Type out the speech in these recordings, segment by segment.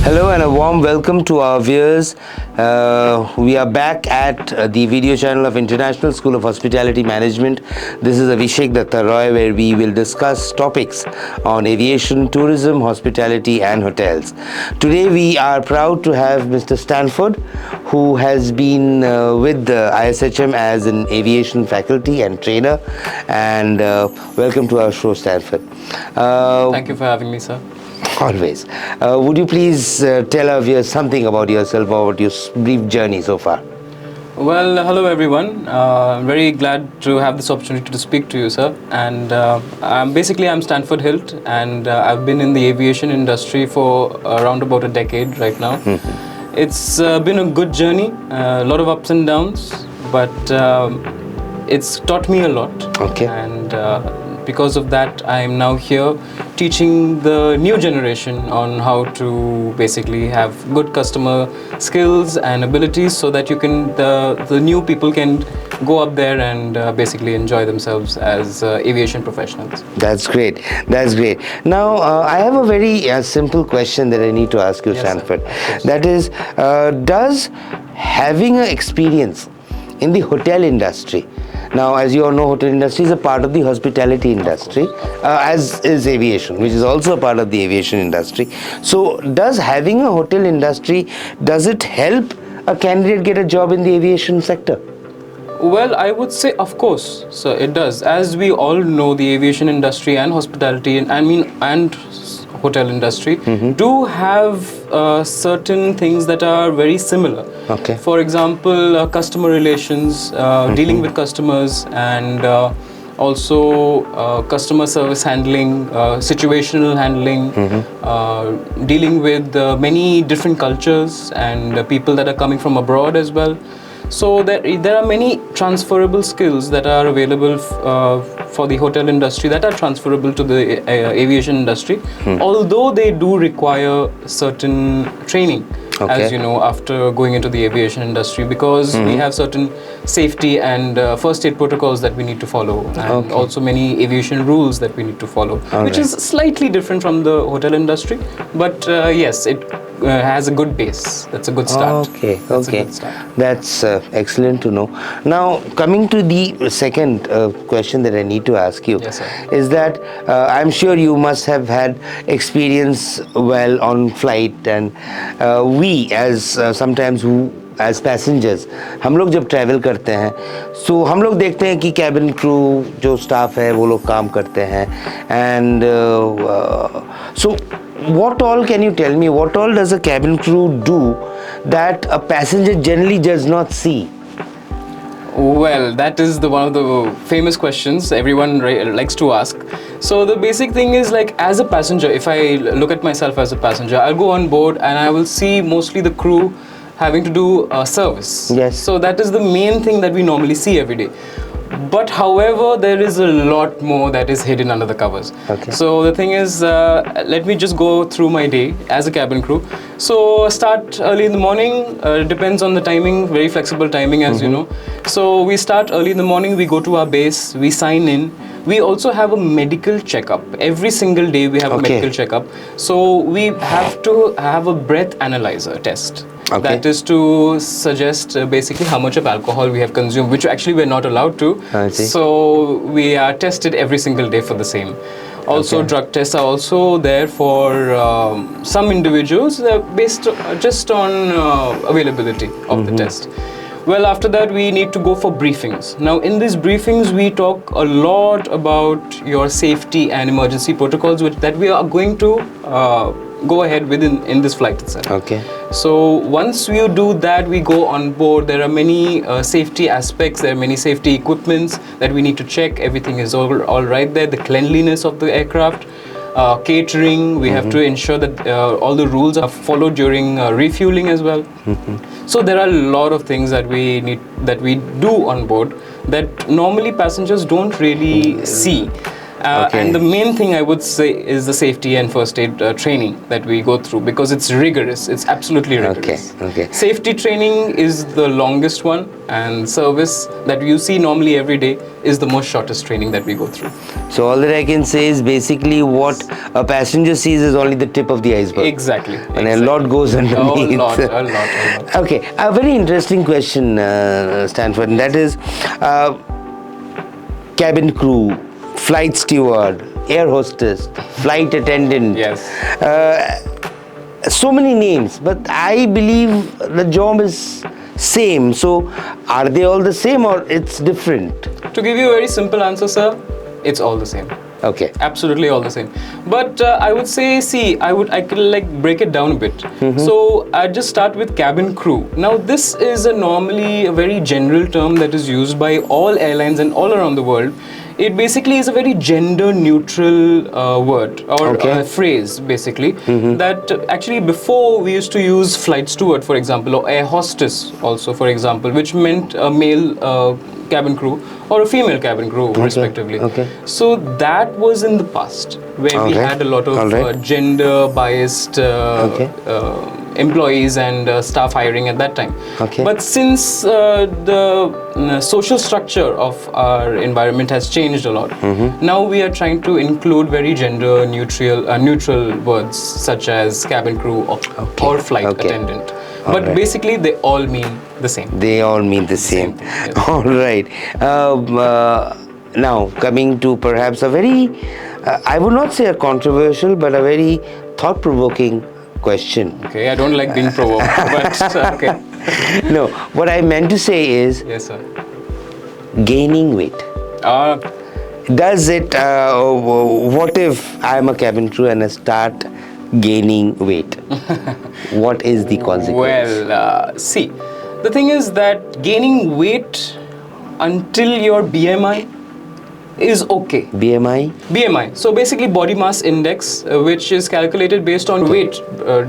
Hello and a warm welcome to our viewers. We are back at the video channel of International School of Hospitality Management. This is Abhishek Datta Roy, where we will discuss topics on aviation, tourism, hospitality and hotels. Today we are proud to have Mr. Stanford, who has been with the ISHM as an aviation faculty and trainer. And welcome to our show, Stanford. Thank you for having me, sir. Always. Would you please tell our viewers something about yourself or about your brief journey so far? Well, hello everyone. Very glad to have this opportunity to speak to you, sir. And I'm Stanford Hilt, and I've been in the aviation industry for around about a decade right now. It's been a good journey, a lot of ups and downs, but it's taught me a lot. Okay. And because of that, I am now here teaching the new generation on how to basically have good customer skills and abilities, so that the new people can go up there and basically enjoy themselves as aviation professionals. That's great. That's great. Now, I have a very simple question that I need to ask you, Yes, Stanford. sir. That is, does having an experience in the hotel industry, now, as you all know, hotel industry is a part of the hospitality industry, as is aviation, which is also a part of the aviation industry. So, does having a hotel industry, does it help a candidate get a job in the aviation sector? Well, I would say, of course, so it does. As we all know, the aviation industry and hospitality, and hotel industry do have certain things that are very similar. Okay. For example, customer relations, dealing with customers, and also customer service handling, situational handling, dealing with many different cultures and people that are coming from abroad as well. So there are many transferable skills that are available for the hotel industry that are transferable to the aviation industry, although they do require certain training. Okay. As you know, after going into the aviation industry, because we have certain safety and first aid protocols that we need to follow, and also many aviation rules that we need to follow, which is slightly different from the hotel industry. But yes, it has a good base. That's a good start. Okay, That's okay. a good start. That's excellent to know. Now, coming to the second question that I need to ask you, Yes, sir. is that I'm sure you must have had experience well on flight, and we as sometimes who as passengers, हम लोग जब travel करते हैं, so हम लोग देखते हैं कि कैबिन क्रू जो स्टाफ है वो लोग काम करते हैं, and so what all can you tell me, what all does a cabin crew do that a passenger generally does not see? Well, that is one of the famous questions everyone likes to ask. So the basic thing is, like, as a passenger, if I look at myself as a passenger, I'll go on board and I will see mostly the crew having to do service. Yes. So that is the main thing that we normally see every day. But however, there is a lot more that is hidden under the covers. Okay. So the thing is, let me just go through my day as a cabin crew. So start early in the morning, depends on the timing, very flexible timing, as you know. So we start early in the morning, we go to our base, we sign in. We also have a medical checkup. Every single day we have a medical checkup. So we have to have a breath analyzer test. Okay. That is to suggest basically how much of alcohol we have consumed, which actually we're not allowed to. I see. So we are tested every single day for the same. Also, drug tests are also there for some individuals, based just on availability of the test. Well, after that, we need to go for briefings. Now, in these briefings, we talk a lot about your safety and emergency protocols, that we are going to go ahead with in this flight itself. Okay. So once you do that, we go on board. There are many safety aspects. There are many safety equipments that we need to check. Everything is all right there. The cleanliness of the aircraft, catering. We have to ensure that all the rules are followed during refueling as well. So there are a lot of things that we do on board that normally passengers don't really see. Okay. And the main thing I would say is the safety and first aid training that we go through, because it's rigorous. It's absolutely rigorous. Okay. Safety training is the longest one, and service that you see normally every day is the most shortest training that we go through. So all that I can say is basically what a passenger sees is only the tip of the iceberg. Exactly. And a lot goes underneath. A lot. Okay, a very interesting question, Stanford, and that is cabin crew, flight steward, air hostess, flight attendant. Yes. So many names, but I believe the job is same. So are they all the same or it's different? To give you a very simple answer, sir, it's all the same. Okay. Absolutely all the same. But I would say, I could like break it down a bit. So I just start with cabin crew. Now this is normally a very general term that is used by all airlines and all around the world. It basically is a very gender neutral word or phrase basically that actually before we used to use flight steward, for example, or air hostess also, for example, which meant a male cabin crew or a female cabin crew respectively. So that was in the past where we had a lot of gender biased employees and staff hiring at that time. But since the social structure of our environment has changed a lot, now we are trying to include very gender neutral words such as cabin crew or flight attendant. But basically they all mean the same. They all mean the same. Yes. All right. Now coming to perhaps a very, I would not say a controversial, but a very thought-provoking question. Okay, I don't like being provoked, but okay. No, what I meant to say is, yes, sir. Gaining weight. Does it, what if I'm a cabin crew and I start gaining weight? What is the consequence? Well, see, the thing is that gaining weight until your BMI is okay. BMI. So basically body mass index, which is calculated based on weight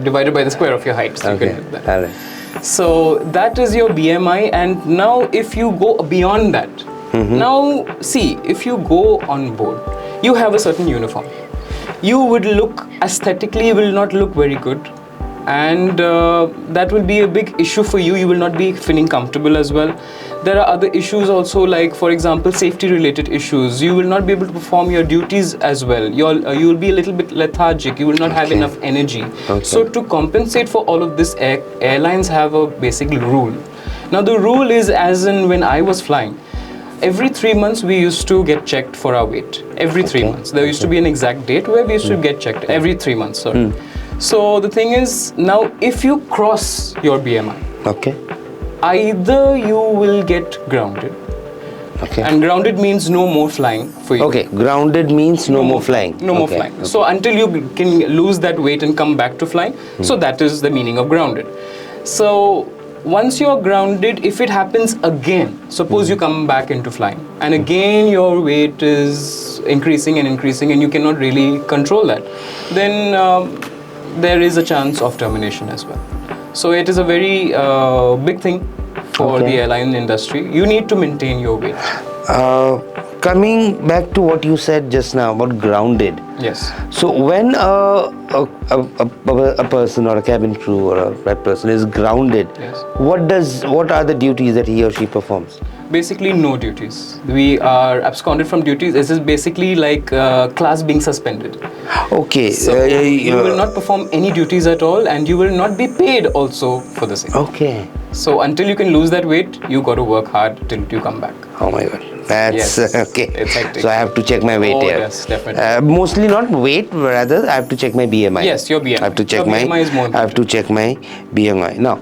divided by the square of your height. So you can do that. All right. So that is your BMI, and now if you go beyond that, now see, if you go on board, you have a certain uniform. You would look aesthetically, will not look very good, and that will be a big issue for you. You will not be feeling comfortable as well. There are other issues also, like for example safety related issues. You will not be able to perform your duties as well. You will be a little bit lethargic. You will not have enough energy. So to compensate for all of this, airlines have a basic rule. Now the rule is, as in when I was flying, every 3 months we used to get checked for our weight. Every 3 months. There used to be an exact date where we used to get checked every 3 months. Sorry. So the thing is, now if you cross your BMI, either you will get grounded. And grounded means no more flying for you. Grounded means no more flying. No more flying. So until you can lose that weight and come back to flying, so that is the meaning of grounded. So once you're grounded, if it happens again, suppose you come back into flying and again your weight is increasing and you cannot really control that, then there is a chance of termination as well. So it is a very big thing for the airline industry. You need to maintain your weight. Coming back to what you said just now about grounded. Yes. So when a person or a cabin crew or that person is grounded, what are the duties that he or she performs? Basically no duties. We are absconded from duties. This is basically like class being suspended. So you will not perform any duties at all, and you will not be paid also for the same. So until you can lose that weight, you got to work hard till you come back. Oh my God. That's okay. It's hectic. So I have to check my weight here. Yes, definitely. Mostly not weight, rather I have to check my BMI. Yes, your BMI. I have to check BMI is more important. I have to check my BMI. Now,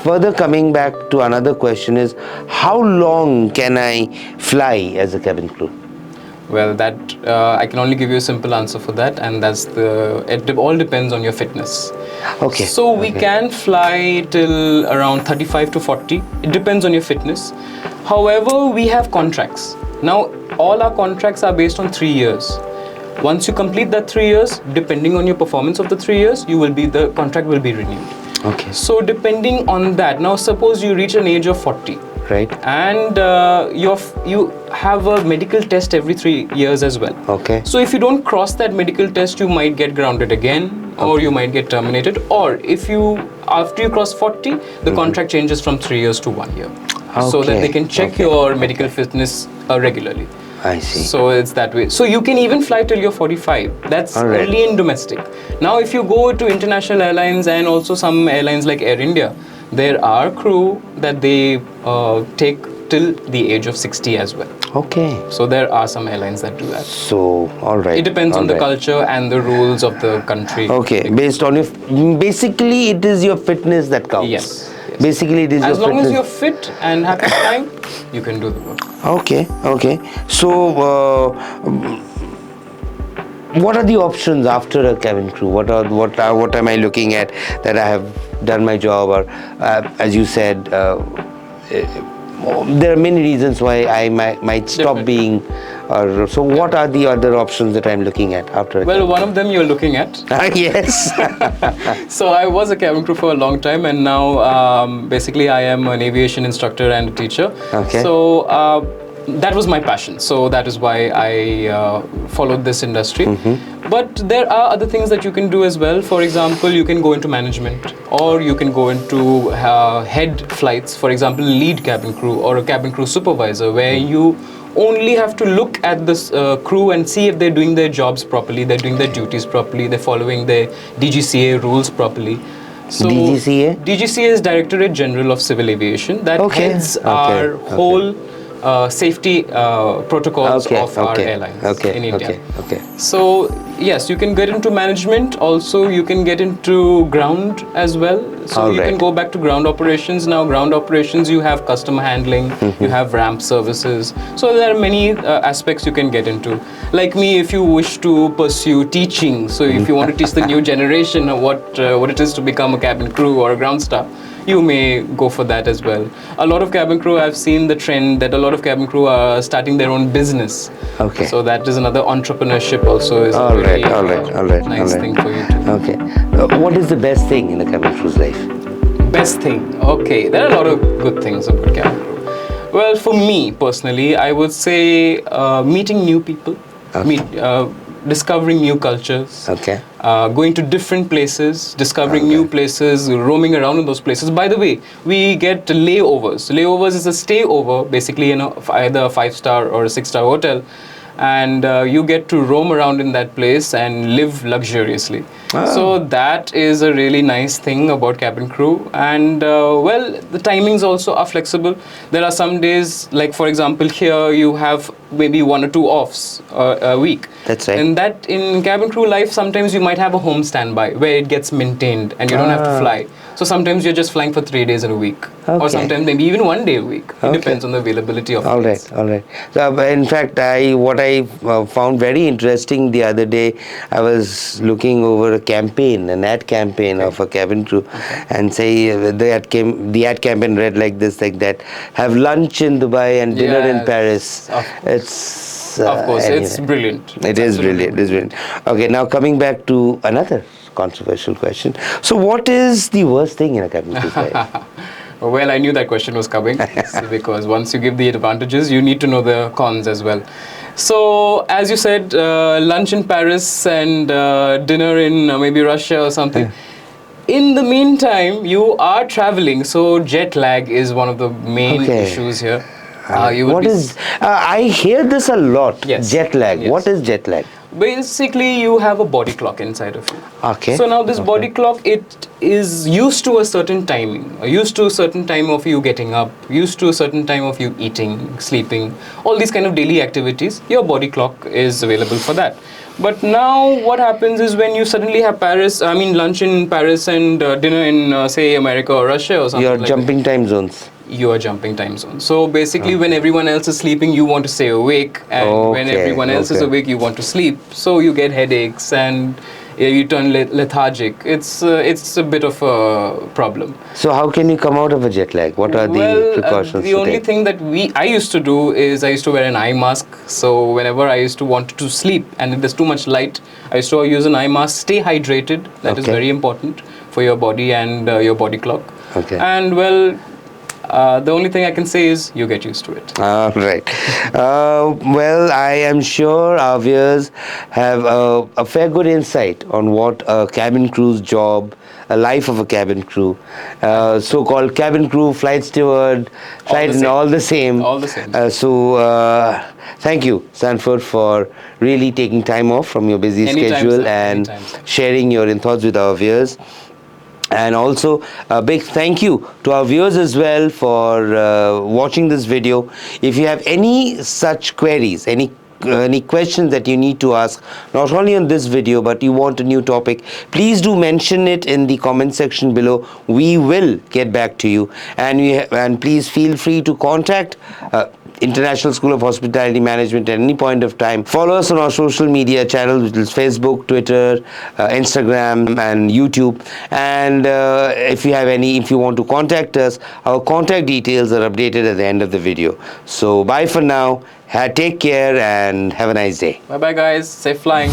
further coming back to another question is, how long can I fly as a cabin crew? Well, that I can only give you a simple answer for that, and that's it all depends on your fitness. So we can fly till around 35 to 40. It depends on your fitness. However, we have contracts. Now, all our contracts are based on 3 years. Once you complete that 3 years, depending on your performance of the 3 years, the contract will be renewed. So depending on that, now suppose you reach an age of 40 Right. And you have a medical test every 3 years as well. Okay. So if you don't cross that medical test, you might get grounded again, or you might get terminated. Or if you, after you cross 40, the contract changes from 3 years to 1 year, so that they can check your medical fitness regularly. I see. So it's that way. So you can even fly till you're 45. That's only in domestic. Now, if you go to international airlines and also some airlines like Air India, there are crew that they take till the age of 60 as well. Okay. So there are some airlines that do that. So, all right. It depends on the culture and the rules of the country. Okay. Based on your, basically, it is your fitness that counts. Yes. Basically, it is as your long fitness. as you're fit and happy flying, you can do the work. Okay. So, what are the options after a cabin crew? What am I looking at that I have done my job, or as you said, there are many reasons why I might stop being. Or so, what are the other options that I'm looking at after? Well, one of them you're looking at. Yes. So I was a cabin crew for a long time, and now basically I am an aviation instructor and a teacher. Okay. So that was my passion. So that is why I followed this industry. But there are other things that you can do as well. For example, you can go into management, or you can go into head flights. For example, lead cabin crew or a cabin crew supervisor, where you only have to look at this crew and see if they're doing their jobs properly, they're doing their duties properly, they're following their DGCA rules properly. So DGCA? DGCA is Directorate General of Civil Aviation. That heads our whole safety protocols of our airlines in India. So yes, you can get into management. Also, you can get into ground as well. So you can go back to ground operations. Now, ground operations, you have customer handling, you have ramp services. So there are many aspects you can get into. Like me, if you wish to pursue teaching, so if you want to teach the new generation what it is to become a cabin crew or a ground staff, you may go for that as well. A lot of cabin crew, I've seen the trend that a lot of cabin crew are starting their own business. Okay. So that is another entrepreneurship also is a very nice thing for you to do. Okay. What is the best thing in a cabin crew's life? Best thing? Okay. There are a lot of good things about cabin crew. Well, for me personally, I would say meeting new people, discovering new cultures, going to different places, discovering new places, roaming around in those places. By the way, we get layovers. Layovers is a stayover, basically in either a 5-star or a 6-star hotel, and you get to roam around in that place and live luxuriously. So that is a really nice thing about cabin crew. And well, the timings also are flexible. There are some days, like for example here, you have maybe 1 or 2 offs a week. That's right. And that in cabin crew life, sometimes you might have a home standby where it gets maintained and you don't have to fly. So sometimes you're just flying for 3 days in a week, or sometimes maybe even 1 day a week. It depends on the availability of flights. All right. So, in fact, what I found very interesting the other day, I was looking over a campaign, an ad campaign of a cabin crew, and say the ad campaign read like this, like that: have lunch in Dubai and dinner in Paris. It's of course, it's brilliant. It is brilliant. It's brilliant. Okay, now coming back to another controversial question. So what is the worst thing in a cabin crew's life? Well, I knew that question was coming because once you give the advantages, you need to know the cons as well. So, as you said, lunch in Paris and dinner in maybe Russia or something. In the meantime, you are traveling, so jet lag is one of the main issues here. I hear this a lot. Jet lag. What is jet lag? Basically, you have a body clock inside of you. Okay. So now this body clock, it is used to a certain timing, used to a certain time of you getting up, used to a certain time of you eating, sleeping, all these kind of daily activities. Your body clock is available for that. But now what happens is when you suddenly have lunch in Paris and dinner in, say, America or Russia or something You're jumping time zones. You are jumping time zones. So basically, when everyone else is sleeping, you want to stay awake, and when everyone else is awake, you want to sleep. So you get headaches and you turn lethargic. It's a bit of a problem. So how can you come out of a jet lag? What are the precautions? The only thing that I used to do is I used to wear an eye mask. So whenever I used to want to sleep and if there's too much light, I used to use an eye mask. Stay hydrated. That is very important for your body and your body clock. And well, The only thing I can say is you get used to it. Right. Well, I am sure our viewers have a fair good insight on what a cabin crew's job, a life of a cabin crew, so-called cabin crew, flight steward, flight and all the same. All the same. Thank you, Stanford, for really taking time off from your busy Anytime, schedule sir. and Anytime, sir. sharing your thoughts with our viewers. And also a big thank you to our viewers as well for watching this video. If you have any such queries, any questions that you need to ask, not only on this video but you want a new topic, please do mention it in the comment section below. We will get back to you, and please feel free to contact International School of Hospitality Management at any point of time. Follow us on our social media channels, which is Facebook, Twitter, Instagram, and YouTube. And if you want to contact us, our contact details are updated at the end of the video. So bye for now. Take care and have a nice day. Bye bye, guys. Safe flying.